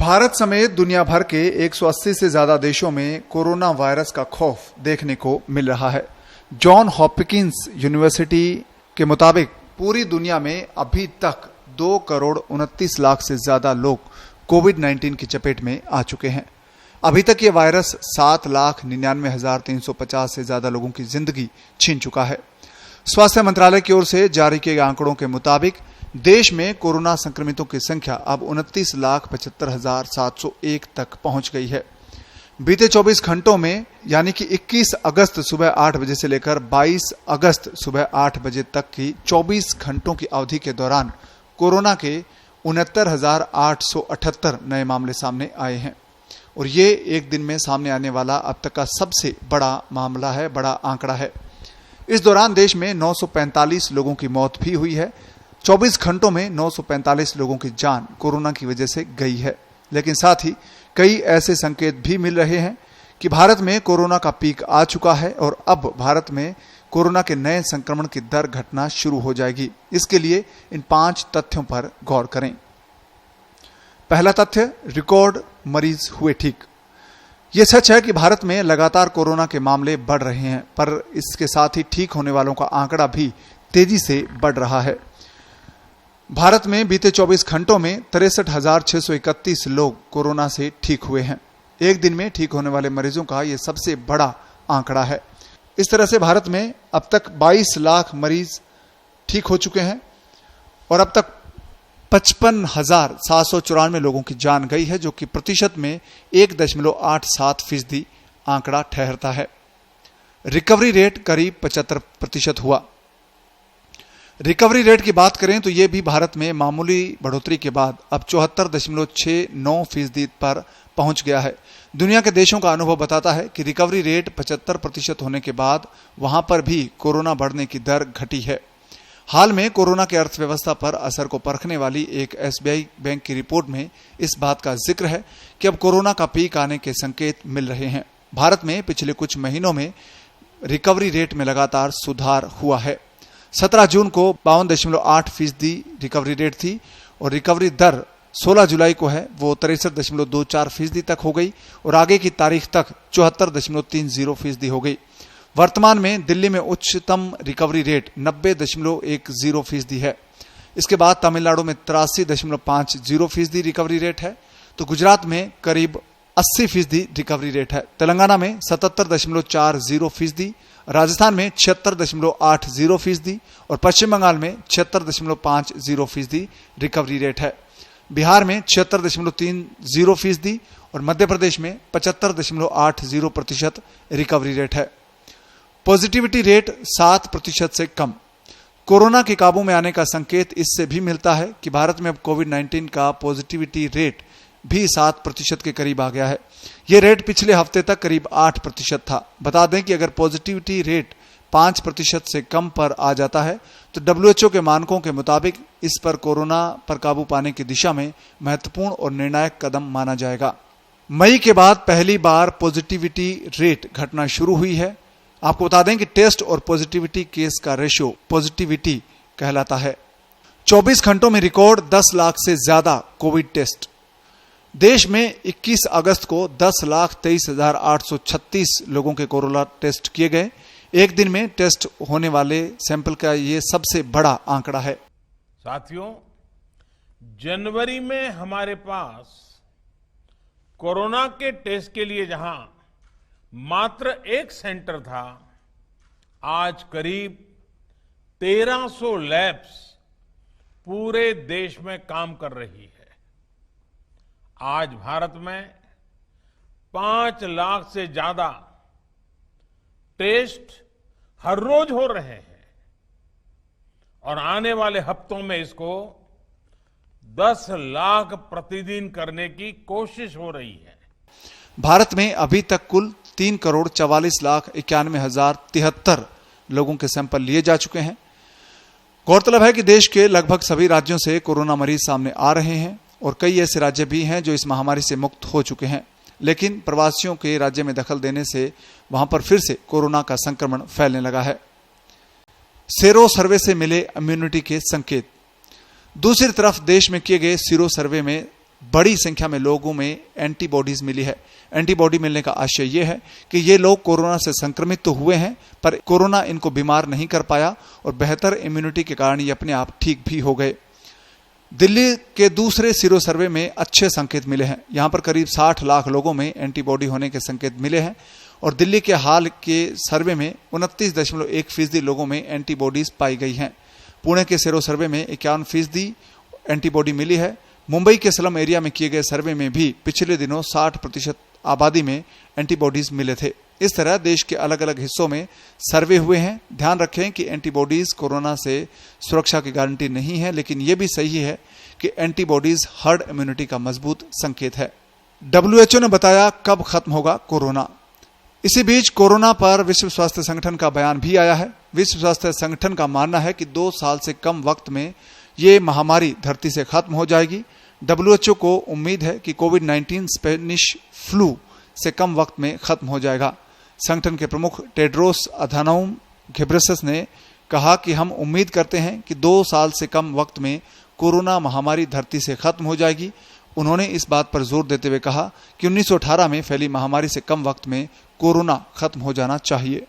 भारत समेत दुनिया भर के 180 से ज्यादा देशों में कोरोना वायरस का खौफ देखने को मिल रहा है। जॉन हॉपकिंस यूनिवर्सिटी के मुताबिक पूरी दुनिया में अभी तक 2 करोड़ 29 लाख से ज्यादा लोग कोविड-19 की चपेट में आ चुके हैं। अभी तक ये वायरस 7,99,350 से ज्यादा लोगों की जिंदगी छीन चुका है। स्वास्थ्य मंत्रालय की ओर से जारी किए गए आंकड़ों के मुताबिक देश में कोरोना संक्रमितों की संख्या अब 29,75,701 तक पहुंच गई है। बीते 24 घंटों में यानी कि 21 अगस्त सुबह 8 बजे से लेकर 22 अगस्त सुबह 8 बजे तक की 24 घंटों की अवधि के दौरान कोरोना के 69,878 नए मामले सामने आए हैं और ये एक दिन में सामने आने वाला अब तक का सबसे बड़ा मामला है, बड़ा आंकड़ा है। इस दौरान देश में 945 लोगों की मौत भी हुई है। 24 घंटों में 945 लोगों की जान कोरोना की वजह से गई है। लेकिन साथ ही कई ऐसे संकेत भी मिल रहे हैं कि भारत में कोरोना का पीक आ चुका है और अब भारत में कोरोना के नए संक्रमण की दर घटना शुरू हो जाएगी। इसके लिए इन 5 तथ्यों पर गौर करें। पहला तथ्य, रिकॉर्ड मरीज हुए ठीक। यह सच है कि भारत में लगातार कोरोना के मामले बढ़ रहे हैं, पर इसके साथ ही ठीक होने वालों का आंकड़ा भी तेजी से बढ़ रहा है। भारत में बीते 24 घंटों में 63,631 लोग कोरोना से ठीक हुए हैं। एक दिन में ठीक होने वाले मरीजों का यह सबसे बड़ा आंकड़ा है। इस तरह से भारत में अब तक 22 लाख मरीज ठीक हो चुके हैं और अब तक 55,794 लोगों की जान गई है, जो कि प्रतिशत में 1.87% आंकड़ा ठहरता है। रिकवरी रेट करीब 75% हुआ। रिकवरी रेट की बात करें तो यह भी भारत में मामूली बढ़ोतरी के बाद अब 74.69% पर पहुंच गया है। दुनिया के देशों का अनुभव बताता है कि रिकवरी रेट 75% होने के बाद वहां पर भी कोरोना बढ़ने की दर घटी है। हाल में कोरोना के अर्थव्यवस्था पर असर को परखने वाली एक SBI बैंक की रिपोर्ट में इस बात का जिक्र है कि अब कोरोना का पीक आने के संकेत मिल रहे हैं। भारत में पिछले कुछ महीनों में रिकवरी रेट में लगातार सुधार हुआ है। 17 जून को 52.8% रिकवरी रेट थी और रिकवरी दर 16 जुलाई को है वो 63.24% तक हो गई और आगे की तारीख तक 74.30% हो गई। वर्तमान में दिल्ली में उच्चतम रिकवरी रेट 90.10% है। इसके बाद तमिलनाडु में 83.50% रिकवरी रेट है, तो गुजरात में करीब 80% रिकवरी रेट है। तेलंगाना में 77.40%, राजस्थान में 76.80% और पश्चिम बंगाल में 76.50% रिकवरी रेट है। बिहार में 76.30% और मध्य प्रदेश में 75.80% रिकवरी रेट है। पॉजिटिविटी रेट 7% से कम। कोरोना के काबू में आने का संकेत इससे भी मिलता है कि भारत में अब कोविड-19 का पॉजिटिविटी रेट भी 7% के करीब आ गया है। यह रेट पिछले हफ्ते तक करीब 8% था। बता दें कि अगर पॉजिटिविटी रेट 5% से कम पर आ जाता है तो WHO के मानकों के मुताबिक इस पर कोरोना पर काबू पाने की दिशा में महत्वपूर्ण और निर्णायक कदम माना जाएगा। मई के बाद पहली बार पॉजिटिविटी रेट घटना शुरू हुई है। आपको बता दें कि टेस्ट और पॉजिटिविटी केस का रेशियो पॉजिटिविटी कहलाता है। 24 घंटों में रिकॉर्ड 10 लाख से ज्यादा कोविड टेस्ट। देश में 21 अगस्त को 10,23,836 लोगों के कोरोना टेस्ट किए गए। एक दिन में टेस्ट होने वाले सैंपल का ये सबसे बड़ा आंकड़ा है। साथियों, जनवरी में हमारे पास कोरोना के टेस्ट के लिए जहां मात्र एक सेंटर था, आज करीब 1300 लैब्स पूरे देश में काम कर रही है। आज भारत में 5 लाख से ज्यादा टेस्ट हर रोज हो रहे हैं और आने वाले हफ्तों में इसको 10 लाख प्रतिदिन करने की कोशिश हो रही है। भारत में अभी तक कुल 3,44,91,073 लोगों के सैंपल लिए जा चुके हैं। गौरतलब है कि देश के लगभग सभी राज्यों से कोरोना मरीज सामने आ रहे हैं और कई ऐसे राज्य भी हैं जो इस महामारी से मुक्त हो चुके हैं, लेकिन प्रवासियों के राज्य में दखल देने से वहां पर फिर से कोरोना का संक्रमण फैलने लगा है। सेरो सर्वे से मिले इम्यूनिटी के संकेत। दूसरी तरफ देश में किए गए सीरो सर्वे में बड़ी संख्या में लोगों में एंटीबॉडीज मिली है। एंटीबॉडी मिलने का आशय यह है कि ये लोग कोरोना से संक्रमित तो हुए हैं, पर कोरोना इनको बीमार नहीं कर पाया और बेहतर इम्यूनिटी के कारण ये अपने आप ठीक भी हो गए। दिल्ली के दूसरे सीरो सर्वे में अच्छे संकेत मिले हैं। यहां पर करीब 60 लाख लोगों में एंटीबॉडी होने के संकेत मिले हैं और दिल्ली के हाल के सर्वे में 29.1% लोगों में एंटीबॉडीज पाई गई हैं। पुणे के सीरो सर्वे में 51% एंटीबॉडी मिली है। मुंबई के स्लम एरिया में किए गए सर्वे में भी पिछले दिनों 60% आबादी में एंटीबॉडीज मिले थे। इस तरह देश के अलग अलग हिस्सों में सर्वे हुए हैं। ध्यान रखें कि एंटीबॉडीज कोरोना से सुरक्षा की गारंटी नहीं है, लेकिन यह भी सही है कि एंटीबॉडीज हर्ड इम्यूनिटी का मजबूत संकेत है। WHO ने बताया कब खत्म होगा कोरोना। इसी बीच कोरोना पर विश्व स्वास्थ्य संगठन का बयान भी आया है। विश्व स्वास्थ्य संगठन का मानना है कि 2 साल से कम वक्त में ये महामारी धरती से खत्म हो जाएगी। WHO को उम्मीद है कि कोविड-19 स्पेनिश फ्लू से कम वक्त में खत्म हो जाएगा। संगठन के प्रमुख टेड्रोस अधानोम घेब्रेयेसस ने कहा कि हम उम्मीद करते हैं कि 2 साल से कम वक्त में कोरोना महामारी धरती से खत्म हो जाएगी। उन्होंने इस बात पर जोर देते हुए कहा कि 1918 में फैली महामारी से कम वक्त में कोरोना खत्म हो जाना चाहिए।